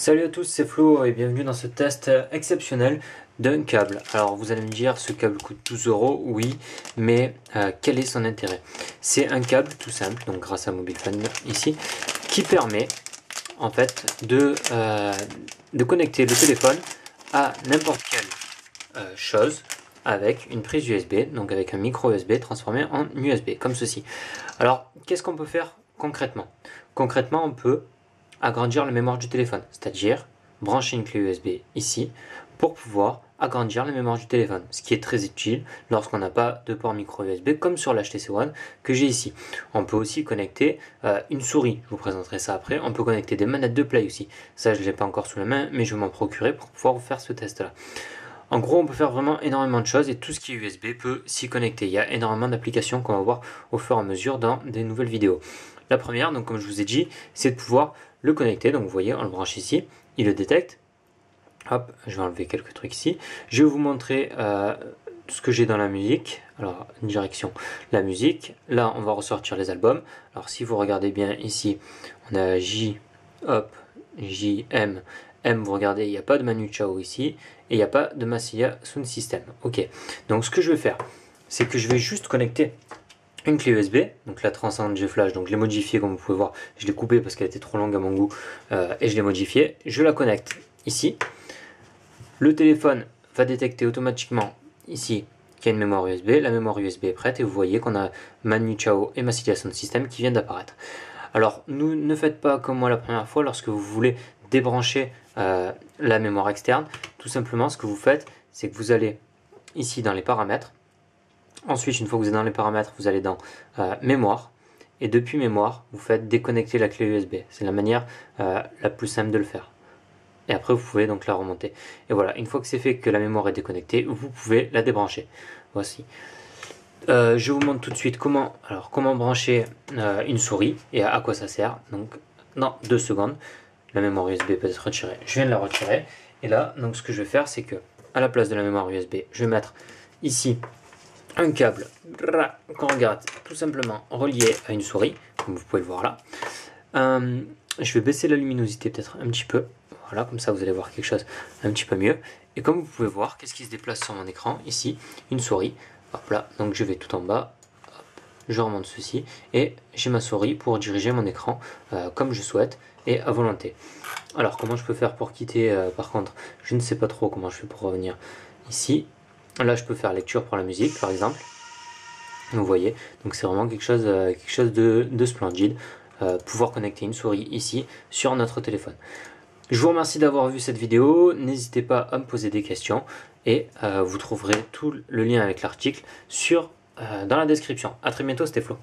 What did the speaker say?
Salut à tous, c'est Flo et bienvenue dans ce test exceptionnel d'un câble. Alors vous allez me dire, ce câble coûte 12 €, oui, mais quel est son intérêt? C'est un câble tout simple, donc grâce à MobileFun ici, qui permet en fait de connecter le téléphone à n'importe quelle chose avec une prise USB, donc avec un micro USB transformé en USB, comme ceci. Alors, qu'est-ce qu'on peut faire concrètement? Concrètement, on peut agrandir la mémoire du téléphone, c'est-à-dire brancher une clé USB ici pour pouvoir agrandir la mémoire du téléphone, ce qui est très utile lorsqu'on n'a pas de port micro USB comme sur l'HTC One que j'ai ici. On peut aussi connecter une souris, je vous présenterai ça après. On peut connecter des manettes de play aussi, ça je ne l'ai pas encore sous la main mais je vais m'en procurer pour pouvoir vous faire ce test là. En gros, on peut faire vraiment énormément de choses et tout ce qui est USB peut s'y connecter. Il y a énormément d'applications qu'on va voir au fur et à mesure dans des nouvelles vidéos. La première, donc comme je vous ai dit, c'est de pouvoir le connecter. Donc vous voyez, on le branche ici, il le détecte. Hop, je vais enlever quelques trucs ici. Je vais vous montrer ce que j'ai dans la musique. Alors, direction la musique. Là, on va ressortir les albums. Alors, si vous regardez bien ici, on a J, hop, J, M. M, vous regardez, il n'y a pas de Manu Chao ici. Et il n'y a pas de Massilia Sound System. Ok, donc ce que je vais faire, c'est que je vais juste connecter une clé USB, donc la Transcend G-Flash, donc je l'ai modifiée comme vous pouvez voir, je l'ai coupée parce qu'elle était trop longue à mon goût, et je l'ai modifiée. Je la connecte ici. Le téléphone va détecter automatiquement ici qu'il y a une mémoire USB, la mémoire USB est prête et vous voyez qu'on a Manu Chao et Massilia Sound System qui viennent d'apparaître. Alors ne faites pas comme moi la première fois lorsque vous voulez débrancher la mémoire externe. Tout simplement ce que vous faites, c'est que vous allez ici dans les paramètres. Ensuite, une fois que vous êtes dans les paramètres, vous allez dans mémoire. Et depuis mémoire, vous faites déconnecter la clé USB. C'est la manière la plus simple de le faire. Et après, vous pouvez donc la remonter. Et voilà, une fois que c'est fait, que la mémoire est déconnectée, vous pouvez la débrancher. Voici. Je vous montre tout de suite comment brancher une souris et à quoi ça sert. Donc, dans 2 secondes, la mémoire USB peut être retirée. Je viens de la retirer. Et là, donc ce que je vais faire, c'est que à la place de la mémoire USB, je vais mettre ici un câble qu'on regarde tout simplement relié à une souris, comme vous pouvez le voir là. Je vais baisser la luminosité peut-être un petit peu, voilà, comme ça vous allez voir quelque chose un petit peu mieux. Et comme vous pouvez voir, qu'est-ce qui se déplace sur mon écran ici? Une souris. Hop là, donc je vais tout en bas, hop, je remonte ceci et j'ai ma souris pour diriger mon écran comme je souhaite et à volonté. Alors comment je peux faire pour quitter par contre, je ne sais pas trop comment je fais pour revenir ici. Là, je peux faire lecture pour la musique, par exemple. Vous voyez, donc c'est vraiment quelque chose de splendide. Pouvoir connecter une souris ici sur notre téléphone. Je vous remercie d'avoir vu cette vidéo. N'hésitez pas à me poser des questions et vous trouverez tout le lien avec l'article dans la description. A très bientôt, c'était Flo.